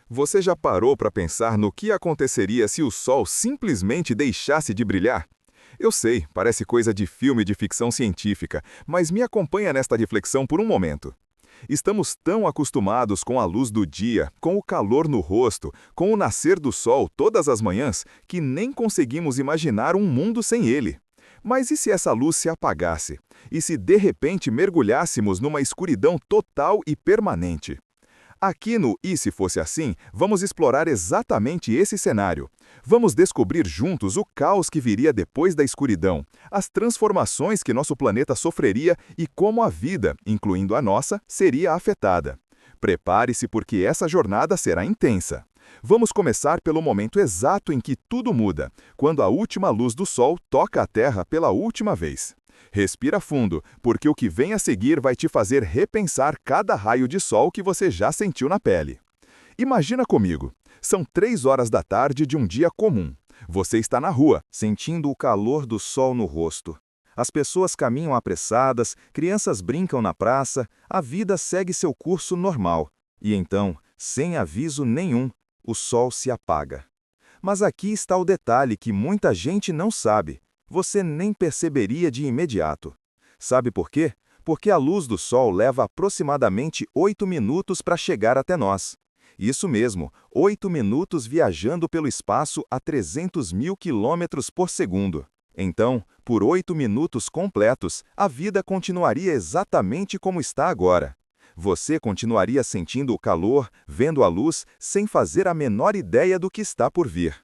Você já parou para pensar no que aconteceria se o Sol simplesmente deixasse de brilhar? Eu sei, parece coisa de filme de ficção científica, mas me acompanha nesta reflexão por um momento. Estamos tão acostumados com a luz do dia, com o calor no rosto, com o nascer do sol todas as manhãs, que nem conseguimos imaginar um mundo sem ele. Mas e se essa luz se apagasse? E se de repente mergulhássemos numa escuridão total e permanente? Aqui no E Se Fosse Assim, vamos explorar exatamente esse cenário. Vamos descobrir juntos o caos que viria depois da escuridão, as transformações que nosso planeta sofreria e como a vida, incluindo a nossa, seria afetada. Prepare-se porque essa jornada será intensa. Vamos começar pelo momento exato em que tudo muda, quando a última luz do Sol toca a Terra pela última vez. Respira fundo, porque o que vem a seguir vai te fazer repensar cada raio de sol que você já sentiu na pele. Imagina comigo, são 3 horas da tarde de um dia comum. Você está na rua, sentindo o calor do sol no rosto. As pessoas caminham apressadas, crianças brincam na praça, a vida segue seu curso normal. E então, sem aviso nenhum, o sol se apaga. Mas aqui está o detalhe que muita gente não sabe. Você nem perceberia de imediato. Sabe por quê? Porque a luz do Sol leva aproximadamente 8 minutos para chegar até nós. Isso mesmo, 8 minutos viajando pelo espaço a 300 mil quilômetros por segundo. Então, por 8 minutos completos, a vida continuaria exatamente como está agora. Você continuaria sentindo o calor, vendo a luz, sem fazer a menor ideia do que está por vir.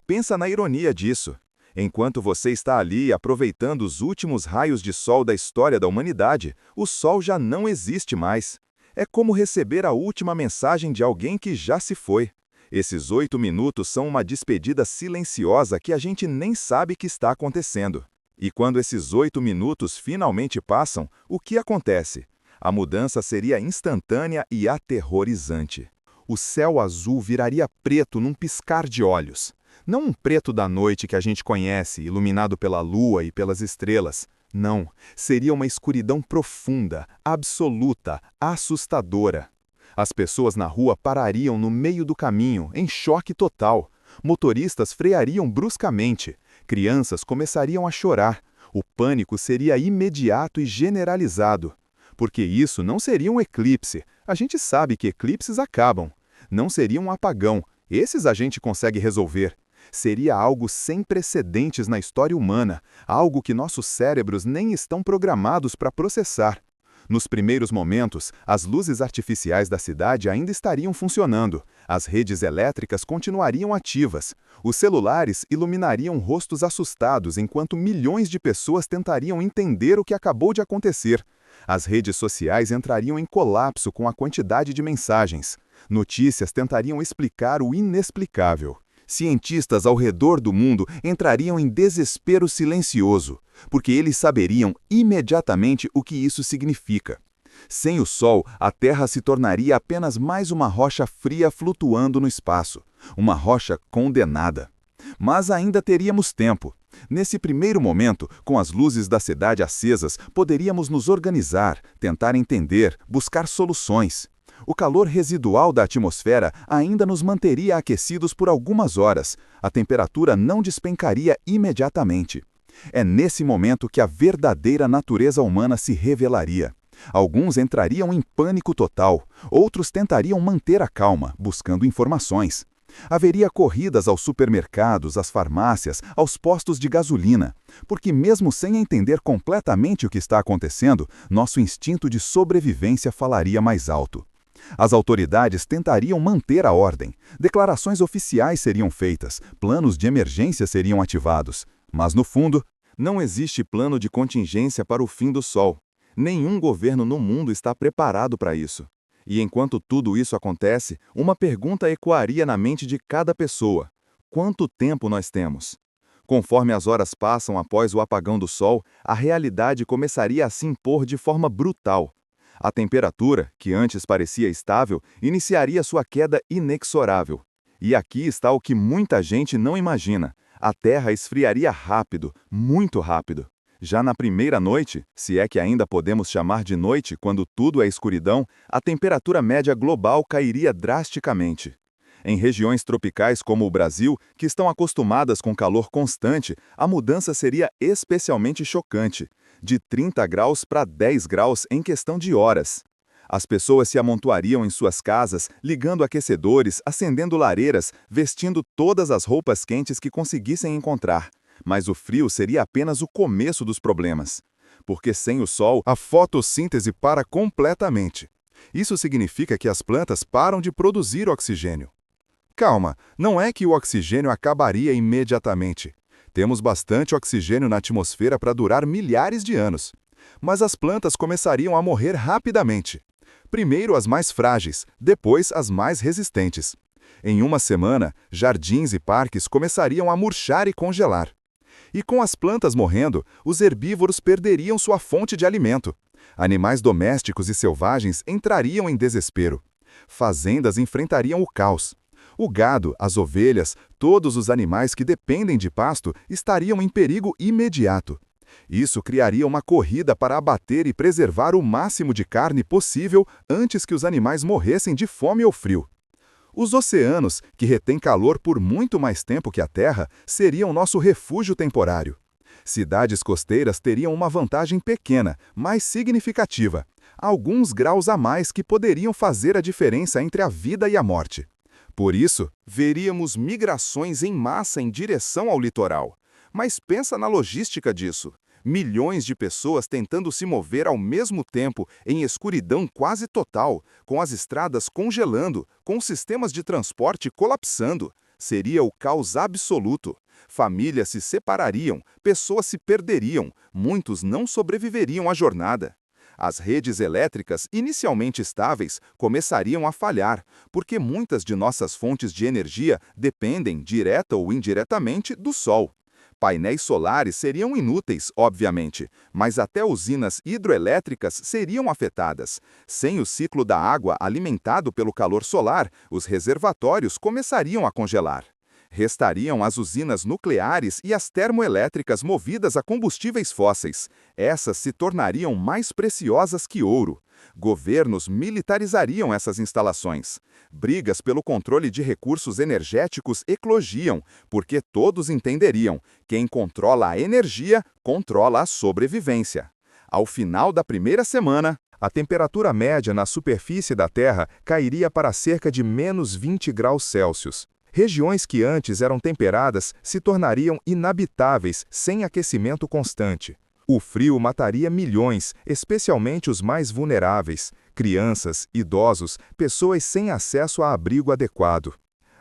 Pensa na ironia disso. Enquanto você está ali aproveitando os últimos raios de sol da história da humanidade, o sol já não existe mais. É como receber a última mensagem de alguém que já se foi. Esses 8 minutos são uma despedida silenciosa que a gente nem sabe que está acontecendo. E quando esses 8 minutos finalmente passam, o que acontece? A mudança seria instantânea e aterrorizante. O céu azul viraria preto num piscar de olhos. Não um preto da noite que a gente conhece, iluminado pela lua e pelas estrelas. Não, seria uma escuridão profunda, absoluta, assustadora. As pessoas na rua parariam no meio do caminho, em choque total. Motoristas freariam bruscamente. Crianças começariam a chorar. O pânico seria imediato e generalizado. Porque isso não seria um eclipse. A gente sabe que eclipses acabam. Não seria um apagão. Esses a gente consegue resolver. Seria algo sem precedentes na história humana, algo que nossos cérebros nem estão programados para processar. Nos primeiros momentos, as luzes artificiais da cidade ainda estariam funcionando, as redes elétricas continuariam ativas, os celulares iluminariam rostos assustados enquanto milhões de pessoas tentariam entender o que acabou de acontecer. As redes sociais entrariam em colapso com a quantidade de mensagens. Notícias tentariam explicar o inexplicável. Cientistas ao redor do mundo entrariam em desespero silencioso, porque eles saberiam imediatamente o que isso significa. Sem o Sol, a Terra se tornaria apenas mais uma rocha fria flutuando no espaço, uma rocha condenada. Mas ainda teríamos tempo. Nesse primeiro momento, com as luzes da cidade acesas, poderíamos nos organizar, tentar entender, buscar soluções. O calor residual da atmosfera ainda nos manteria aquecidos por algumas horas. A temperatura não despencaria imediatamente. É nesse momento que a verdadeira natureza humana se revelaria. Alguns entrariam em pânico total, outros tentariam manter a calma, buscando informações. Haveria corridas aos supermercados, às farmácias, aos postos de gasolina, porque mesmo sem entender completamente o que está acontecendo, nosso instinto de sobrevivência falaria mais alto. As autoridades tentariam manter a ordem, declarações oficiais seriam feitas, planos de emergência seriam ativados. Mas, no fundo, não existe plano de contingência para o fim do Sol. Nenhum governo no mundo está preparado para isso. E enquanto tudo isso acontece, uma pergunta ecoaria na mente de cada pessoa: quanto tempo nós temos? Conforme as horas passam após o apagão do Sol, a realidade começaria a se impor de forma brutal. A temperatura, que antes parecia estável, iniciaria sua queda inexorável. E aqui está o que muita gente não imagina: a Terra esfriaria rápido, muito rápido. Já na primeira noite, se é que ainda podemos chamar de noite quando tudo é escuridão, a temperatura média global cairia drasticamente. Em regiões tropicais como o Brasil, que estão acostumadas com calor constante, a mudança seria especialmente chocante, de 30 graus para 10 graus em questão de horas. As pessoas se amontoariam em suas casas, ligando aquecedores, acendendo lareiras, vestindo todas as roupas quentes que conseguissem encontrar. Mas o frio seria apenas o começo dos problemas. Porque sem o sol, a fotossíntese para completamente. Isso significa que as plantas param de produzir oxigênio. Calma, não é que o oxigênio acabaria imediatamente. Temos bastante oxigênio na atmosfera para durar milhares de anos. Mas as plantas começariam a morrer rapidamente. Primeiro as mais frágeis, depois as mais resistentes. Em uma semana, jardins e parques começariam a murchar e congelar. E com as plantas morrendo, os herbívoros perderiam sua fonte de alimento. Animais domésticos e selvagens entrariam em desespero. Fazendas enfrentariam o caos. O gado, as ovelhas, todos os animais que dependem de pasto estariam em perigo imediato. Isso criaria uma corrida para abater e preservar o máximo de carne possível antes que os animais morressem de fome ou frio. Os oceanos, que retêm calor por muito mais tempo que a Terra, seriam nosso refúgio temporário. Cidades costeiras teriam uma vantagem pequena, mas significativa. Alguns graus a mais que poderiam fazer a diferença entre a vida e a morte. Por isso, veríamos migrações em massa em direção ao litoral. Mas pensa na logística disso. Milhões de pessoas tentando se mover ao mesmo tempo em escuridão quase total, com as estradas congelando, com os sistemas de transporte colapsando. Seria o caos absoluto. Famílias se separariam, pessoas se perderiam, muitos não sobreviveriam à jornada. As redes elétricas, inicialmente estáveis, começariam a falhar, porque muitas de nossas fontes de energia dependem, direta ou indiretamente, do Sol. Painéis solares seriam inúteis, obviamente, mas até usinas hidroelétricas seriam afetadas. Sem o ciclo da água alimentado pelo calor solar, os reservatórios começariam a congelar. Restariam as usinas nucleares e as termoelétricas movidas a combustíveis fósseis. Essas se tornariam mais preciosas que ouro. Governos militarizariam essas instalações. Brigas pelo controle de recursos energéticos eclodiam, porque todos entenderiam: quem controla a energia, controla a sobrevivência. Ao final da primeira semana, a temperatura média na superfície da Terra cairia para cerca de menos 20 graus Celsius. Regiões que antes eram temperadas se tornariam inabitáveis sem aquecimento constante. O frio mataria milhões, especialmente os mais vulneráveis, crianças, idosos, pessoas sem acesso a abrigo adequado.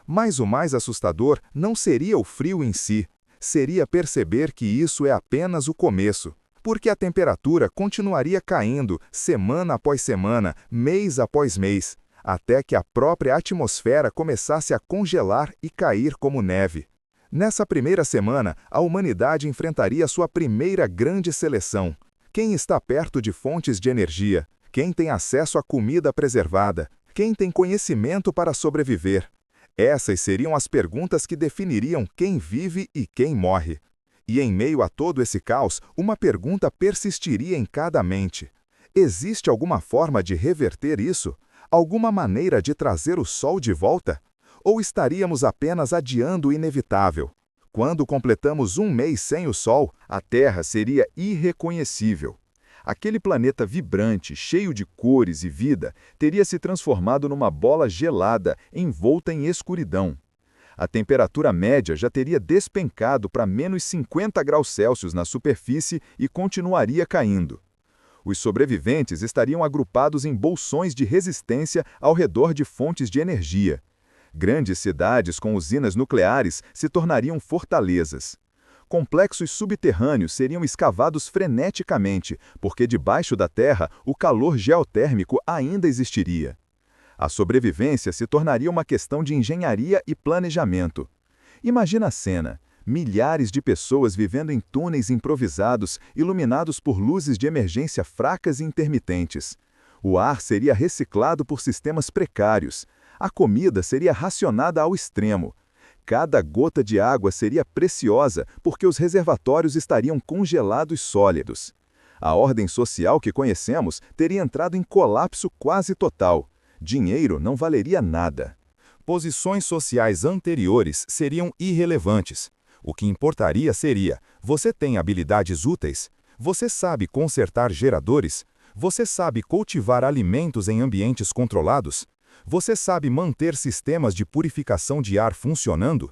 Mas o mais assustador não seria o frio em si, seria perceber que isso é apenas o começo, porque a temperatura continuaria caindo semana após semana, mês após mês, até que a própria atmosfera começasse a congelar e cair como neve. Nessa primeira semana, a humanidade enfrentaria sua primeira grande seleção. Quem está perto de fontes de energia? Quem tem acesso à comida preservada? Quem tem conhecimento para sobreviver? Essas seriam as perguntas que definiriam quem vive e quem morre. E em meio a todo esse caos, uma pergunta persistiria em cada mente. Existe alguma forma de reverter isso? Alguma maneira de trazer o sol de volta? Ou estaríamos apenas adiando o inevitável? Quando completamos um mês sem o sol, a Terra seria irreconhecível. Aquele planeta vibrante, cheio de cores e vida, teria se transformado numa bola gelada, envolta em escuridão. A temperatura média já teria despencado para menos 50 graus Celsius na superfície e continuaria caindo. Os sobreviventes estariam agrupados em bolsões de resistência ao redor de fontes de energia. Grandes cidades com usinas nucleares se tornariam fortalezas. Complexos subterrâneos seriam escavados freneticamente, porque debaixo da terra o calor geotérmico ainda existiria. A sobrevivência se tornaria uma questão de engenharia e planejamento. Imagina a cena. Milhares de pessoas vivendo em túneis improvisados, iluminados por luzes de emergência fracas e intermitentes. O ar seria reciclado por sistemas precários. A comida seria racionada ao extremo. Cada gota de água seria preciosa, porque os reservatórios estariam congelados sólidos. A ordem social que conhecemos teria entrado em colapso quase total. Dinheiro não valeria nada. Posições sociais anteriores seriam irrelevantes. O que importaria seria: você tem habilidades úteis? Você sabe consertar geradores? Você sabe cultivar alimentos em ambientes controlados? Você sabe manter sistemas de purificação de ar funcionando?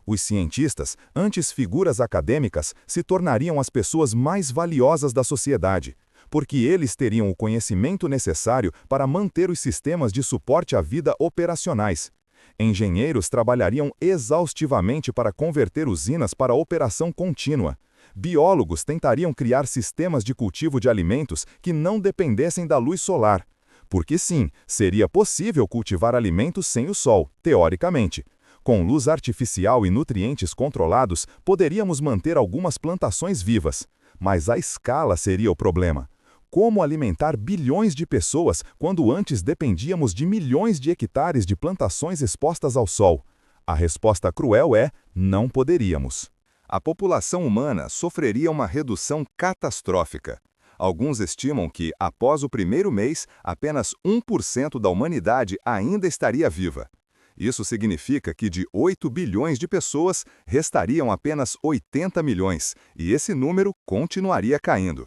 Os cientistas, antes figuras acadêmicas, se tornariam as pessoas mais valiosas da sociedade, porque eles teriam o conhecimento necessário para manter os sistemas de suporte à vida operacionais. Engenheiros trabalhariam exaustivamente para converter usinas para operação contínua. Biólogos tentariam criar sistemas de cultivo de alimentos que não dependessem da luz solar. Porque sim, seria possível cultivar alimentos sem o sol, teoricamente. Com luz artificial e nutrientes controlados, poderíamos manter algumas plantações vivas. Mas a escala seria o problema. Como alimentar bilhões de pessoas quando antes dependíamos de milhões de hectares de plantações expostas ao sol? A resposta cruel é: não poderíamos. A população humana sofreria uma redução catastrófica. Alguns estimam que, após o primeiro mês, apenas 1% da humanidade ainda estaria viva. Isso significa que de 8 bilhões de pessoas, restariam apenas 80 milhões, e esse número continuaria caindo.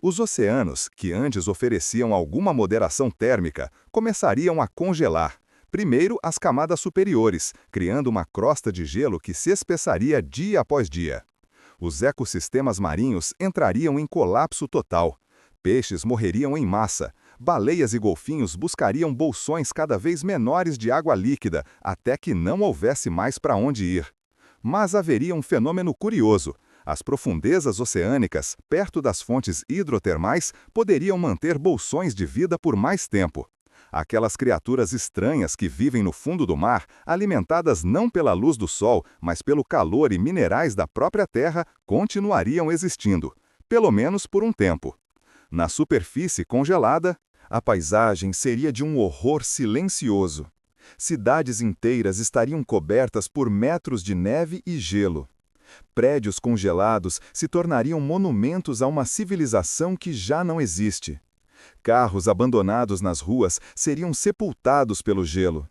Os oceanos, que antes ofereciam alguma moderação térmica, começariam a congelar. Primeiro, as camadas superiores, criando uma crosta de gelo que se espessaria dia após dia. Os ecossistemas marinhos entrariam em colapso total. Peixes morreriam em massa. Baleias e golfinhos buscariam bolsões cada vez menores de água líquida, até que não houvesse mais para onde ir. Mas haveria um fenômeno curioso. As profundezas oceânicas, perto das fontes hidrotermais, poderiam manter bolsões de vida por mais tempo. Aquelas criaturas estranhas que vivem no fundo do mar, alimentadas não pela luz do sol, mas pelo calor e minerais da própria terra, continuariam existindo, pelo menos por um tempo. Na superfície congelada, a paisagem seria de um horror silencioso. Cidades inteiras estariam cobertas por metros de neve e gelo. Prédios congelados se tornariam monumentos a uma civilização que já não existe. Carros abandonados nas ruas seriam sepultados pelo gelo.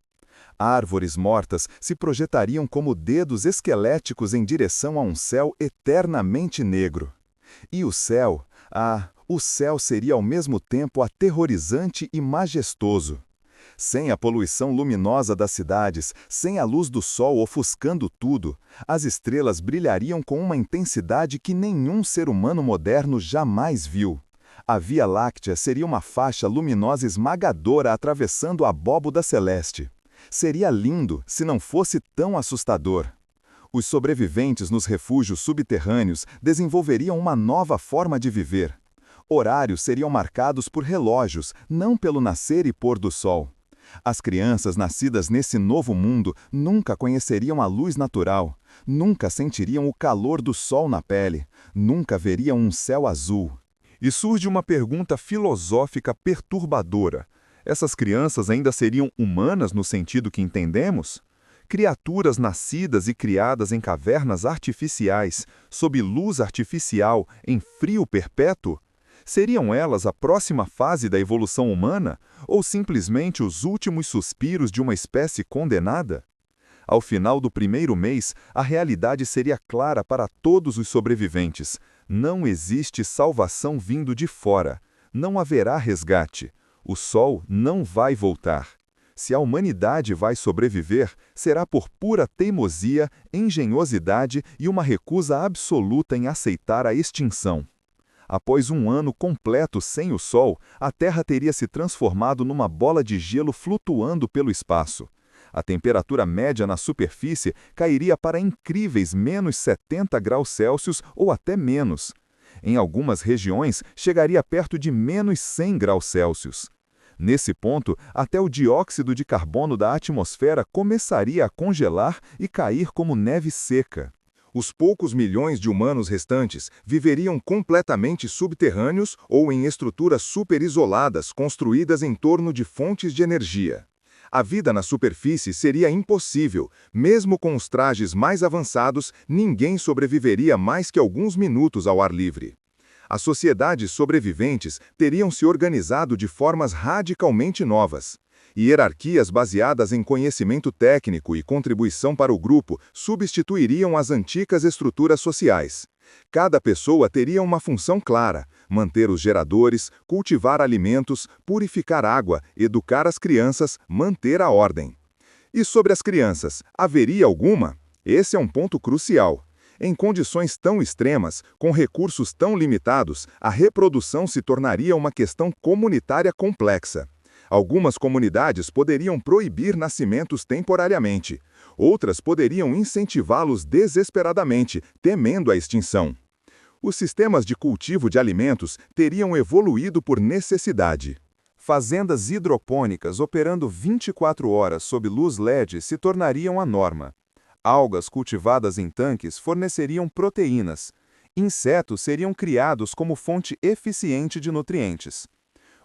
Árvores mortas se projetariam como dedos esqueléticos em direção a um céu eternamente negro. E o céu, o céu seria ao mesmo tempo aterrorizante e majestoso. Sem a poluição luminosa das cidades, sem a luz do sol ofuscando tudo, as estrelas brilhariam com uma intensidade que nenhum ser humano moderno jamais viu. A Via Láctea seria uma faixa luminosa esmagadora atravessando a abóboda celeste. Seria lindo se não fosse tão assustador. Os sobreviventes nos refúgios subterrâneos desenvolveriam uma nova forma de viver. Horários seriam marcados por relógios, não pelo nascer e pôr do sol. As crianças nascidas nesse novo mundo nunca conheceriam a luz natural, nunca sentiriam o calor do sol na pele, nunca veriam um céu azul. E surge uma pergunta filosófica perturbadora. Essas crianças ainda seriam humanas no sentido que entendemos? Criaturas nascidas e criadas em cavernas artificiais, sob luz artificial, em frio perpétuo? Seriam elas a próxima fase da evolução humana, ou simplesmente os últimos suspiros de uma espécie condenada? Ao final do primeiro mês, a realidade seria clara para todos os sobreviventes. Não existe salvação vindo de fora. Não haverá resgate. O sol não vai voltar. Se a humanidade vai sobreviver, será por pura teimosia, engenhosidade e uma recusa absoluta em aceitar a extinção. Após um ano completo sem o sol, a Terra teria se transformado numa bola de gelo flutuando pelo espaço. A temperatura média na superfície cairia para incríveis menos 70 graus Celsius ou até menos. Em algumas regiões, chegaria perto de menos 100 graus Celsius. Nesse ponto, até o dióxido de carbono da atmosfera começaria a congelar e cair como neve seca. Os poucos milhões de humanos restantes viveriam completamente subterrâneos ou em estruturas superisoladas construídas em torno de fontes de energia. A vida na superfície seria impossível. Mesmo com os trajes mais avançados, ninguém sobreviveria mais que alguns minutos ao ar livre. As sociedades sobreviventes teriam se organizado de formas radicalmente novas. Hierarquias baseadas em conhecimento técnico e contribuição para o grupo substituiriam as antigas estruturas sociais. Cada pessoa teria uma função clara: manter os geradores, cultivar alimentos, purificar água, educar as crianças, manter a ordem. E sobre as crianças, haveria alguma? Esse é um ponto crucial. Em condições tão extremas, com recursos tão limitados, a reprodução se tornaria uma questão comunitária complexa. Algumas comunidades poderiam proibir nascimentos temporariamente. Outras poderiam incentivá-los desesperadamente, temendo a extinção. Os sistemas de cultivo de alimentos teriam evoluído por necessidade. Fazendas hidropônicas operando 24 horas sob luz LED se tornariam a norma. Algas cultivadas em tanques forneceriam proteínas. Insetos seriam criados como fonte eficiente de nutrientes.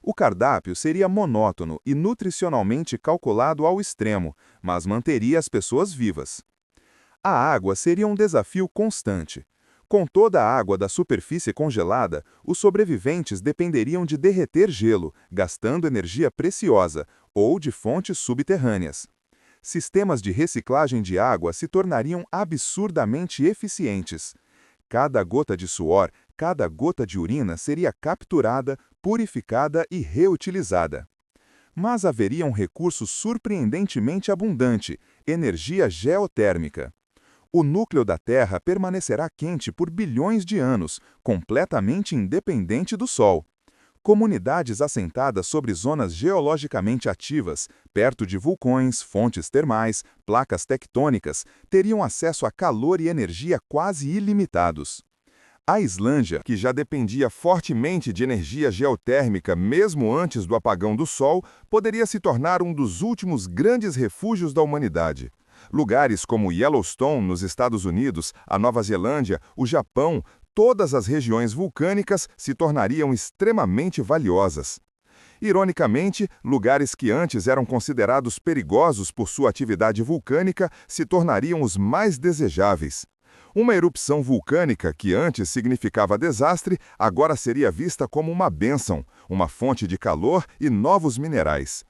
O cardápio seria monótono e nutricionalmente calculado ao extremo, mas manteria as pessoas vivas. A água seria um desafio constante. Com toda a água da superfície congelada, os sobreviventes dependeriam de derreter gelo, gastando energia preciosa, ou de fontes subterrâneas. Sistemas de reciclagem de água se tornariam absurdamente eficientes. Cada gota de suor, cada gota de urina seria capturada, purificada e reutilizada. Mas haveria um recurso surpreendentemente abundante: energia geotérmica. O núcleo da Terra permanecerá quente por bilhões de anos, completamente independente do Sol. Comunidades assentadas sobre zonas geologicamente ativas, perto de vulcões, fontes termais, placas tectônicas, teriam acesso a calor e energia quase ilimitados. A Islândia, que já dependia fortemente de energia geotérmica mesmo antes do apagão do Sol, poderia se tornar um dos últimos grandes refúgios da humanidade. Lugares como Yellowstone, nos Estados Unidos, a Nova Zelândia, o Japão, todas as regiões vulcânicas se tornariam extremamente valiosas. Ironicamente, lugares que antes eram considerados perigosos por sua atividade vulcânica se tornariam os mais desejáveis. Uma erupção vulcânica que antes significava desastre, agora seria vista como uma bênção, uma fonte de calor e novos minerais.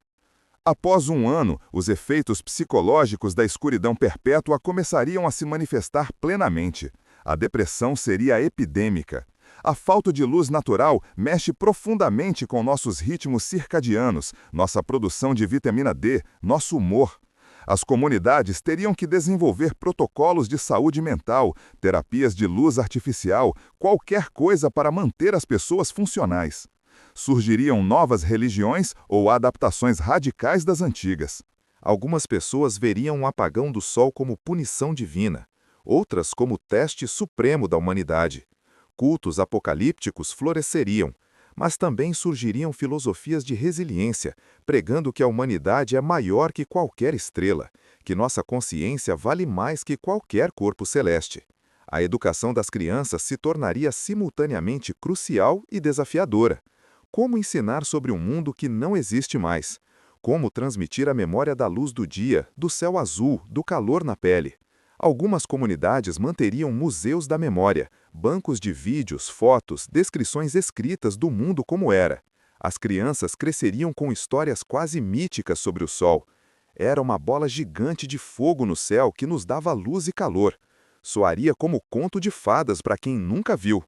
Após um ano, os efeitos psicológicos da escuridão perpétua começariam a se manifestar plenamente. A depressão seria epidêmica. A falta de luz natural mexe profundamente com nossos ritmos circadianos, nossa produção de vitamina D, nosso humor. As comunidades teriam que desenvolver protocolos de saúde mental, terapias de luz artificial, qualquer coisa para manter as pessoas funcionais. Surgiriam novas religiões ou adaptações radicais das antigas. Algumas pessoas veriam o apagão do Sol como punição divina, outras como teste supremo da humanidade. Cultos apocalípticos floresceriam, mas também surgiriam filosofias de resiliência, pregando que a humanidade é maior que qualquer estrela, que nossa consciência vale mais que qualquer corpo celeste. A educação das crianças se tornaria simultaneamente crucial e desafiadora. Como ensinar sobre um mundo que não existe mais? Como transmitir a memória da luz do dia, do céu azul, do calor na pele? Algumas comunidades manteriam museus da memória, bancos de vídeos, fotos, descrições escritas do mundo como era. As crianças cresceriam com histórias quase míticas sobre o Sol. Era uma bola gigante de fogo no céu que nos dava luz e calor. Soaria como conto de fadas para quem nunca viu.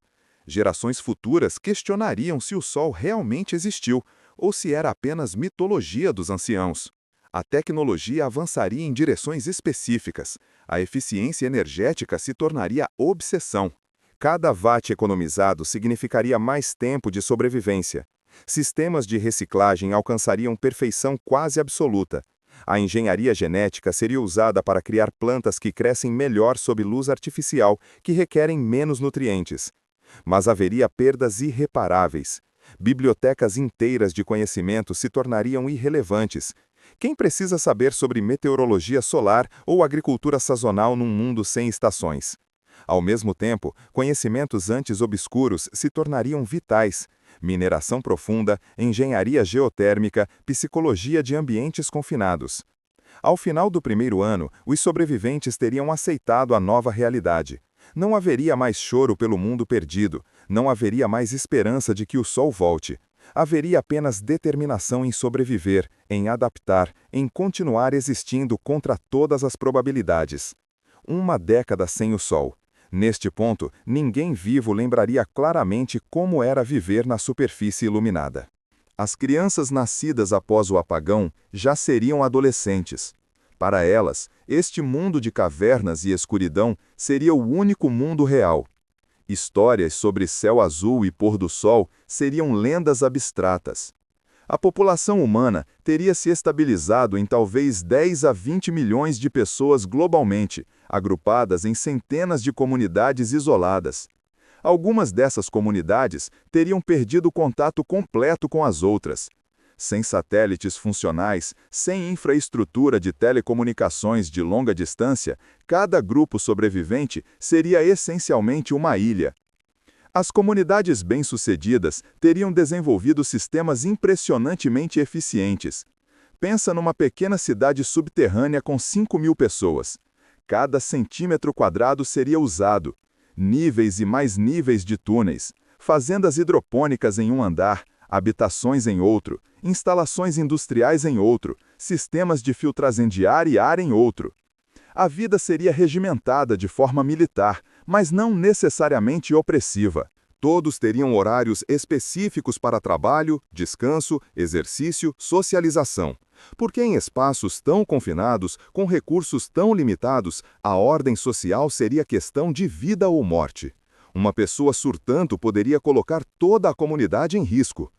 Gerações futuras questionariam se o Sol realmente existiu, ou se era apenas mitologia dos anciãos. A tecnologia avançaria em direções específicas. A eficiência energética se tornaria obsessão. Cada watt economizado significaria mais tempo de sobrevivência. Sistemas de reciclagem alcançariam perfeição quase absoluta. A engenharia genética seria usada para criar plantas que crescem melhor sob luz artificial, que requerem menos nutrientes. Mas haveria perdas irreparáveis. Bibliotecas inteiras de conhecimento se tornariam irrelevantes. Quem precisa saber sobre meteorologia solar ou agricultura sazonal num mundo sem estações? Ao mesmo tempo, conhecimentos antes obscuros se tornariam vitais. Mineração profunda, engenharia geotérmica, psicologia de ambientes confinados. Ao final do primeiro ano, os sobreviventes teriam aceitado a nova realidade. Não haveria mais choro pelo mundo perdido, não haveria mais esperança de que o Sol volte. Haveria apenas determinação em sobreviver, em adaptar, em continuar existindo contra todas as probabilidades. Uma década sem o Sol. Neste ponto, ninguém vivo lembraria claramente como era viver na superfície iluminada. As crianças nascidas após o apagão já seriam adolescentes. Para elas, este mundo de cavernas e escuridão seria o único mundo real. Histórias sobre céu azul e pôr do sol seriam lendas abstratas. A população humana teria se estabilizado em talvez 10 a 20 milhões de pessoas globalmente, agrupadas em centenas de comunidades isoladas. Algumas dessas comunidades teriam perdido contato completo com as outras. Sem satélites funcionais, sem infraestrutura de telecomunicações de longa distância, cada grupo sobrevivente seria essencialmente uma ilha. As comunidades bem-sucedidas teriam desenvolvido sistemas impressionantemente eficientes. Pensa numa pequena cidade subterrânea com 5.000 pessoas. Cada centímetro quadrado seria usado. Níveis e mais níveis de túneis, fazendas hidropônicas em um andar, habitações em outro, instalações industriais em outro, sistemas de filtragem de ar e ar em outro. A vida seria regimentada de forma militar, mas não necessariamente opressiva. Todos teriam horários específicos para trabalho, descanso, exercício, socialização. Porque em espaços tão confinados, com recursos tão limitados, a ordem social seria questão de vida ou morte. Uma pessoa surtando poderia colocar toda a comunidade em risco.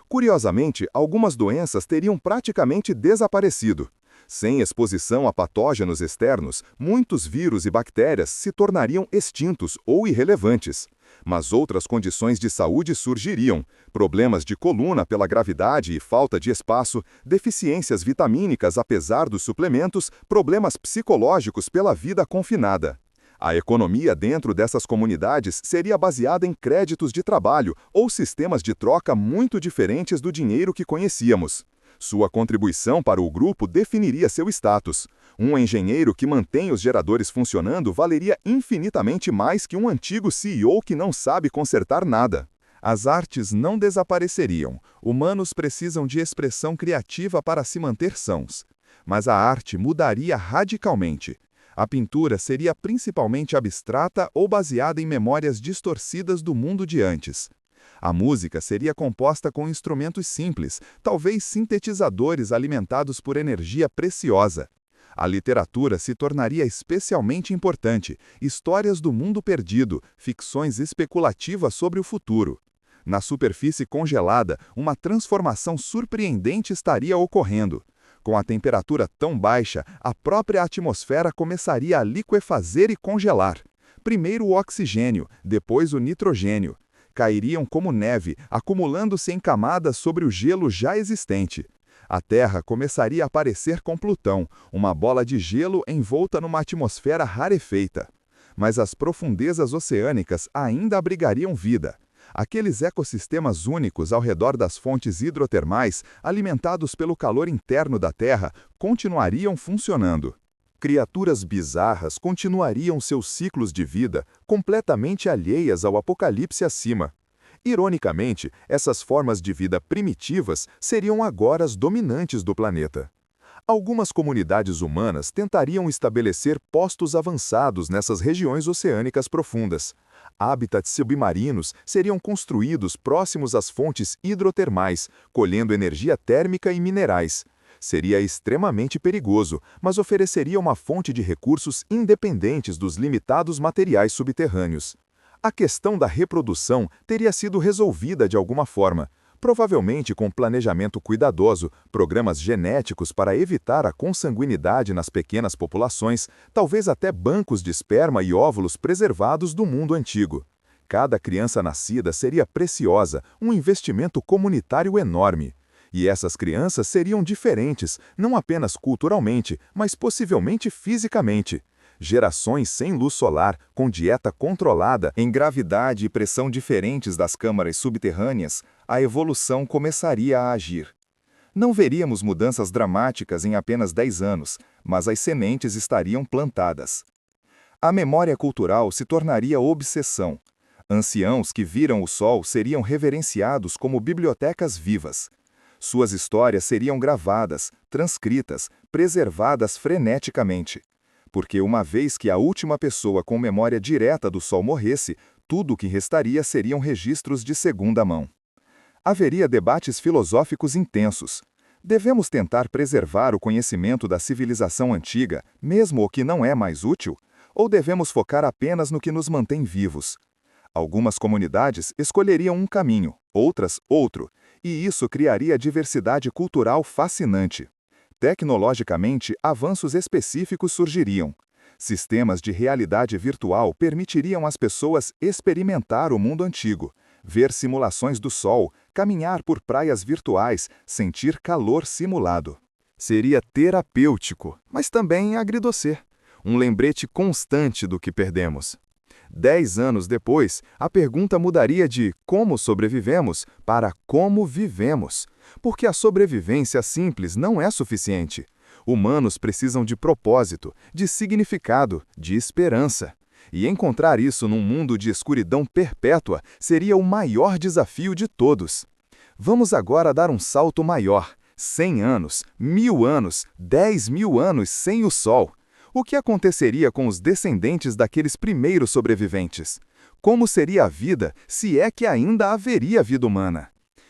Curiosamente, algumas doenças teriam praticamente desaparecido. Sem exposição a patógenos externos, muitos vírus e bactérias se tornariam extintos ou irrelevantes. Mas outras condições de saúde surgiriam: problemas de coluna pela gravidade e falta de espaço, deficiências vitamínicas apesar dos suplementos, problemas psicológicos pela vida confinada. A economia dentro dessas comunidades seria baseada em créditos de trabalho ou sistemas de troca muito diferentes do dinheiro que conhecíamos. Sua contribuição para o grupo definiria seu status. Um engenheiro que mantém os geradores funcionando valeria infinitamente mais que um antigo CEO que não sabe consertar nada. As artes não desapareceriam. Humanos precisam de expressão criativa para se manter sãos. Mas a arte mudaria radicalmente. A pintura seria principalmente abstrata ou baseada em memórias distorcidas do mundo de antes. A música seria composta com instrumentos simples, talvez sintetizadores alimentados por energia preciosa. A literatura se tornaria especialmente importante, histórias do mundo perdido, ficções especulativas sobre o futuro. Na superfície congelada, uma transformação surpreendente estaria ocorrendo. Com a temperatura tão baixa, a própria atmosfera começaria a liquefazer e congelar. Primeiro o oxigênio, depois o nitrogênio. Cairiam como neve, acumulando-se em camadas sobre o gelo já existente. A Terra começaria a aparecer com Plutão, uma bola de gelo envolta numa atmosfera rarefeita. Mas as profundezas oceânicas ainda abrigariam vida. Aqueles ecossistemas únicos ao redor das fontes hidrotermais, alimentados pelo calor interno da Terra, continuariam funcionando. Criaturas bizarras continuariam seus ciclos de vida, completamente alheias ao apocalipse acima. Ironicamente, essas formas de vida primitivas seriam agora as dominantes do planeta. Algumas comunidades humanas tentariam estabelecer postos avançados nessas regiões oceânicas profundas. Hábitats submarinos seriam construídos próximos às fontes hidrotermais, colhendo energia térmica e minerais. Seria extremamente perigoso, mas ofereceria uma fonte de recursos independentes dos limitados materiais subterrâneos. A questão da reprodução teria sido resolvida de alguma forma, provavelmente com planejamento cuidadoso, programas genéticos para evitar a consanguinidade nas pequenas populações, talvez até bancos de esperma e óvulos preservados do mundo antigo. Cada criança nascida seria preciosa, um investimento comunitário enorme. E essas crianças seriam diferentes, não apenas culturalmente, mas possivelmente fisicamente. Gerações sem luz solar, com dieta controlada, em gravidade e pressão diferentes das câmaras subterrâneas, a evolução começaria a agir. Não veríamos mudanças dramáticas em apenas 10 anos, mas as sementes estariam plantadas. A memória cultural se tornaria obsessão. Anciãos que viram o Sol seriam reverenciados como bibliotecas vivas. Suas histórias seriam gravadas, transcritas, preservadas freneticamente. Porque uma vez que a última pessoa com memória direta do Sol morresse, tudo o que restaria seriam registros de segunda mão. Haveria debates filosóficos intensos. Devemos tentar preservar o conhecimento da civilização antiga, mesmo o que não é mais útil? Ou devemos focar apenas no que nos mantém vivos? Algumas comunidades escolheriam um caminho, outras outro, e isso criaria diversidade cultural fascinante. Tecnologicamente, avanços específicos surgiriam. Sistemas de realidade virtual permitiriam às pessoas experimentar o mundo antigo, ver simulações do Sol, caminhar por praias virtuais, sentir calor simulado. Seria terapêutico, mas também agridoce. Um lembrete constante do que perdemos. 10 anos depois, a pergunta mudaria de como sobrevivemos para como vivemos. Porque a sobrevivência simples não é suficiente. Humanos precisam de propósito, de significado, de esperança. E encontrar isso num mundo de escuridão perpétua seria o maior desafio de todos. Vamos agora dar um salto maior. 100 anos, 1000 anos, 10.000 anos sem o Sol. O que aconteceria com os descendentes daqueles primeiros sobreviventes? Como seria a vida, se é que ainda haveria vida humana?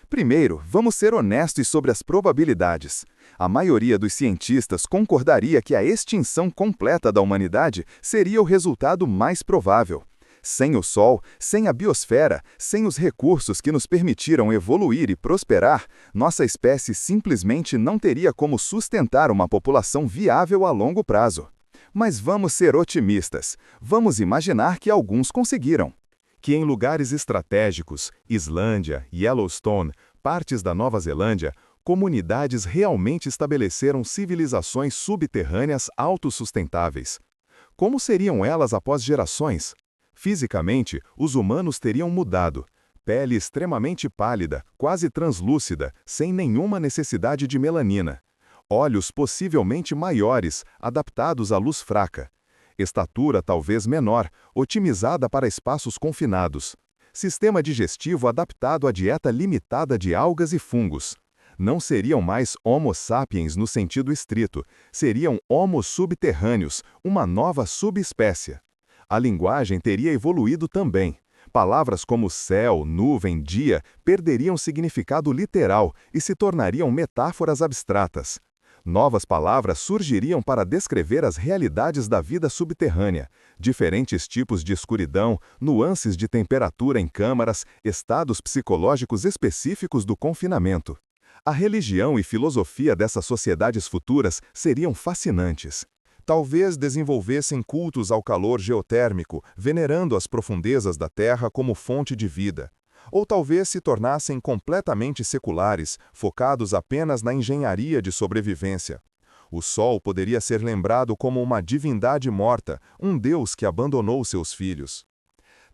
Primeiro, vamos ser honestos sobre as probabilidades. A maioria dos cientistas concordaria que a extinção completa da humanidade seria o resultado mais provável. Sem o Sol, sem a biosfera, sem os recursos que nos permitiram evoluir e prosperar, nossa espécie simplesmente não teria como sustentar uma população viável a longo prazo. Mas vamos ser otimistas. Vamos imaginar que alguns conseguiram. Que em lugares estratégicos, Islândia, Yellowstone, partes da Nova Zelândia, comunidades realmente estabeleceram civilizações subterrâneas autossustentáveis. Como seriam elas após gerações? Fisicamente, os humanos teriam mudado. Pele extremamente pálida, quase translúcida, sem nenhuma necessidade de melanina. Olhos possivelmente maiores, adaptados à luz fraca. Estatura talvez menor, otimizada para espaços confinados. Sistema digestivo adaptado à dieta limitada de algas e fungos. Não seriam mais Homo sapiens no sentido estrito, seriam Homo subterrâneos, uma nova subespécie. A linguagem teria evoluído também. Palavras como céu, nuvem, dia perderiam significado literal e se tornariam metáforas abstratas. Novas palavras surgiriam para descrever as realidades da vida subterrânea, diferentes tipos de escuridão, nuances de temperatura em câmaras, estados psicológicos específicos do confinamento. A religião e filosofia dessas sociedades futuras seriam fascinantes. Talvez desenvolvessem cultos ao calor geotérmico, venerando as profundezas da Terra como fonte de vida. Ou talvez se tornassem completamente seculares, focados apenas na engenharia de sobrevivência. O Sol poderia ser lembrado como uma divindade morta, um deus que abandonou seus filhos.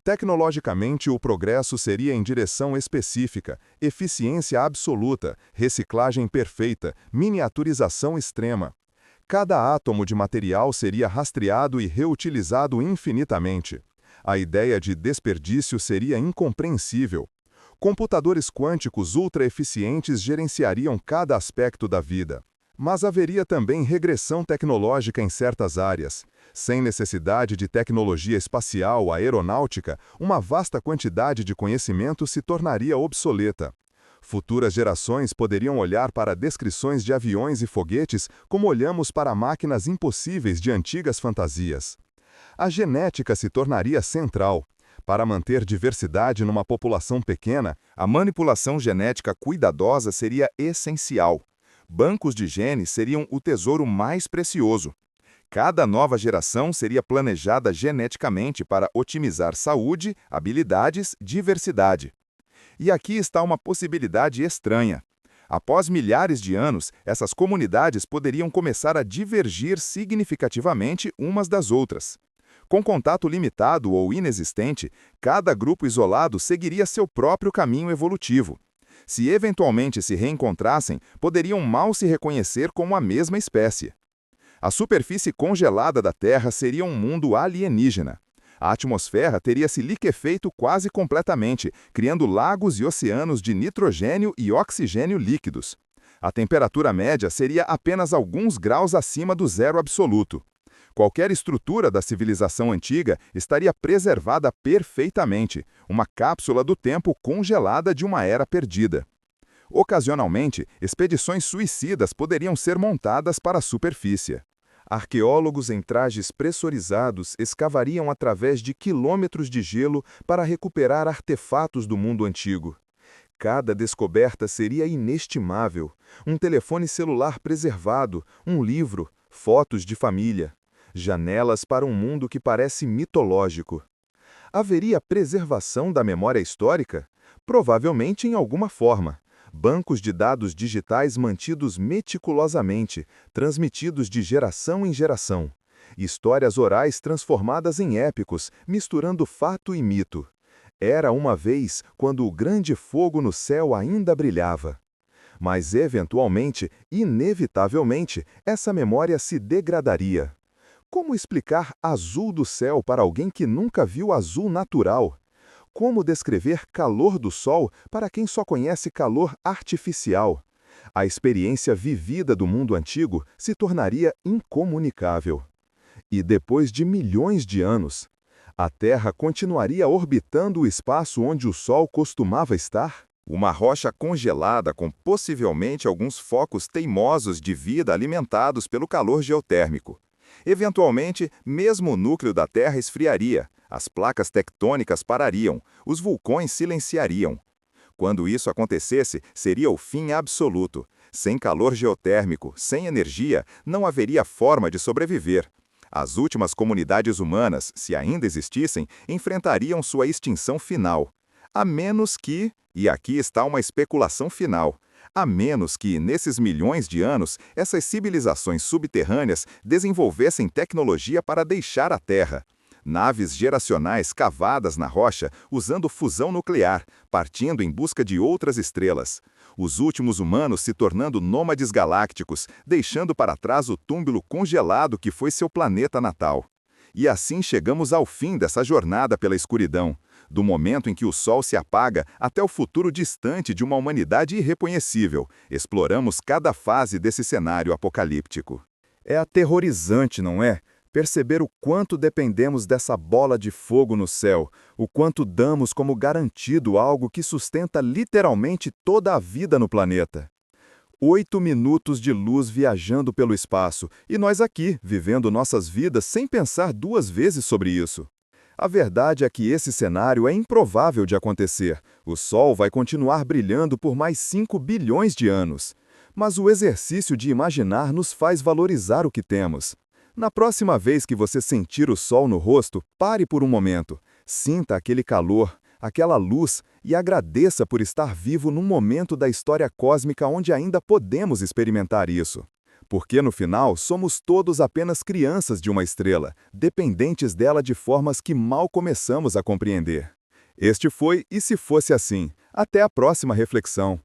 Tecnologicamente, o progresso seria em direção específica, eficiência absoluta, reciclagem perfeita, miniaturização extrema. Cada átomo de material seria rastreado e reutilizado infinitamente. A ideia de desperdício seria incompreensível. Computadores quânticos ultra-eficientes gerenciariam cada aspecto da vida. Mas haveria também regressão tecnológica em certas áreas. Sem necessidade de tecnologia espacial, aeronáutica, uma vasta quantidade de conhecimento se tornaria obsoleta. Futuras gerações poderiam olhar para descrições de aviões e foguetes como olhamos para máquinas impossíveis de antigas fantasias. A genética se tornaria central. Para manter diversidade numa população pequena, a manipulação genética cuidadosa seria essencial. Bancos de genes seriam o tesouro mais precioso. Cada nova geração seria planejada geneticamente para otimizar saúde, habilidades, diversidade. E aqui está uma possibilidade estranha. Após milhares de anos, essas comunidades poderiam começar a divergir significativamente umas das outras. Com contato limitado ou inexistente, cada grupo isolado seguiria seu próprio caminho evolutivo. Se eventualmente se reencontrassem, poderiam mal se reconhecer como a mesma espécie. A superfície congelada da Terra seria um mundo alienígena. A atmosfera teria se liquefeito quase completamente, criando lagos e oceanos de nitrogênio e oxigênio líquidos. A temperatura média seria apenas alguns graus acima do zero absoluto. Qualquer estrutura da civilização antiga estaria preservada perfeitamente, uma cápsula do tempo congelada de uma era perdida. Ocasionalmente, expedições suicidas poderiam ser montadas para a superfície. Arqueólogos em trajes pressurizados escavariam através de quilômetros de gelo para recuperar artefatos do mundo antigo. Cada descoberta seria inestimável. Um telefone celular preservado, um livro, fotos de família. Janelas para um mundo que parece mitológico. Haveria preservação da memória histórica? Provavelmente em alguma forma. Bancos de dados digitais mantidos meticulosamente, transmitidos de geração em geração. Histórias orais transformadas em épicos, misturando fato e mito. Era uma vez quando o grande fogo no céu ainda brilhava. Mas, eventualmente, inevitavelmente, essa memória se degradaria. Como explicar azul do céu para alguém que nunca viu azul natural? Como descrever calor do sol para quem só conhece calor artificial? A experiência vivida do mundo antigo se tornaria incomunicável. E depois de milhões de anos, a Terra continuaria orbitando o espaço onde o Sol costumava estar? Uma rocha congelada com possivelmente alguns focos teimosos de vida alimentados pelo calor geotérmico. Eventualmente, mesmo o núcleo da Terra esfriaria, as placas tectônicas parariam, os vulcões silenciariam. Quando isso acontecesse, seria o fim absoluto. Sem calor geotérmico, sem energia, não haveria forma de sobreviver. As últimas comunidades humanas, se ainda existissem, enfrentariam sua extinção final. A menos que, e aqui está uma especulação final, a menos que, nesses milhões de anos, essas civilizações subterrâneas desenvolvessem tecnologia para deixar a Terra. Naves geracionais cavadas na rocha usando fusão nuclear, partindo em busca de outras estrelas. Os últimos humanos se tornando nômades galácticos, deixando para trás o túmulo congelado que foi seu planeta natal. E assim chegamos ao fim dessa jornada pela escuridão, do momento em que o Sol se apaga até o futuro distante de uma humanidade irreconhecível. Exploramos cada fase desse cenário apocalíptico. É aterrorizante, não é? Perceber o quanto dependemos dessa bola de fogo no céu, o quanto damos como garantido algo que sustenta literalmente toda a vida no planeta. 8 minutos de luz viajando pelo espaço, e nós aqui, vivendo nossas vidas sem pensar duas vezes sobre isso. A verdade é que esse cenário é improvável de acontecer. O Sol vai continuar brilhando por mais 5 bilhões de anos. Mas o exercício de imaginar nos faz valorizar o que temos. Na próxima vez que você sentir o sol no rosto, pare por um momento. Sinta aquele calor, aquela luz e agradeça por estar vivo num momento da história cósmica onde ainda podemos experimentar isso. Porque no final somos todos apenas crianças de uma estrela, dependentes dela de formas que mal começamos a compreender. Este foi E Se Fosse Assim. Até a próxima reflexão.